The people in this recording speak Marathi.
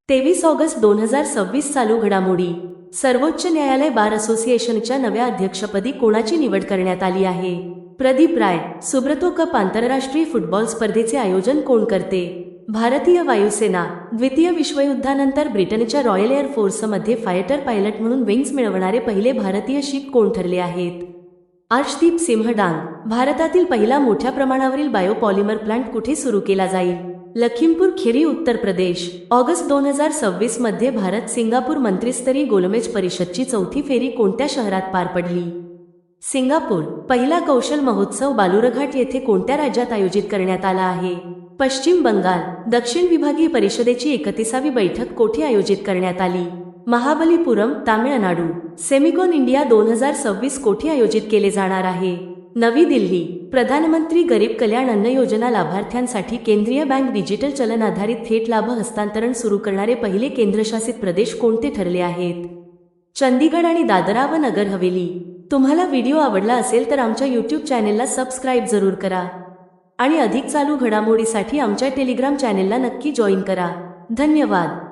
23 ऑगस्ट 2026 चालू घडामोडी. सर्वोच्च न्यायालय बार असोसिएशनच्या नव्या अध्यक्षपदी कोणाची निवड करण्यात आली आहे? प्रदीप राय. सुब्रतो कप आंतरराष्ट्रीय फुटबॉल स्पर्धेचे आयोजन कोण करते? भारतीय वायुसेना. द्वितीय विश्वयुद्धानंतर ब्रिटनच्या रॉयल एअर फोर्समध्ये फायटर पायलट म्हणून विंग्स मिळवणारे पहिले भारतीय शीख कोण ठरले आहेत? अर्शदीप सिंह डांग. भारतातील पहिला मोठ्या प्रमाणावरील बायोपॉलिमर प्लांट कुठे सुरू केला जाईल? लखीमपूर खीरी, उत्तर प्रदेश. ऑगस्ट 2026 मध्ये भारत सिंगापूर मंत्रिस्तरीय गोलमेज परिषदची चौथी फेरी कोणत्या शहरात पार पडली? सिंगापूर. पहिला कौशल महोत्सव बालुरघाट येथे कोणत्या राज्यात आयोजित करण्यात आला आहे? पश्चिम बंगाल. दक्षिण विभागीय परिषदेची 31वी बैठक कोठे आयोजित करण्यात आली? महाबलीपुरम, तामिळनाडू. सेमिकॉन इंडिया 2026 कोठे आयोजित केले जाणार आहे? नवी दिल्ली. प्रधानमंत्री गरीब कल्याण अन्न योजना लाभार्थ्यांसाठी केंद्रीय बँक डिजिटल चलन आधारित थेट लाभ हस्तांतरण सुरू करणारे पहिले केंद्रशासित प्रदेश कोणते ठरले आहेत? चंदीगड आणि दादरा व नगर हवेली. तुम्हाला व्हिडिओ आवडला असेल तर आमच्या यूट्यूब चॅनेलला सबस्क्राईब जरूर करा आणि अधिक चालू घडामोडीसाठी आमच्या टेलिग्राम चॅनेलला नक्की जॉईन करा. धन्यवाद.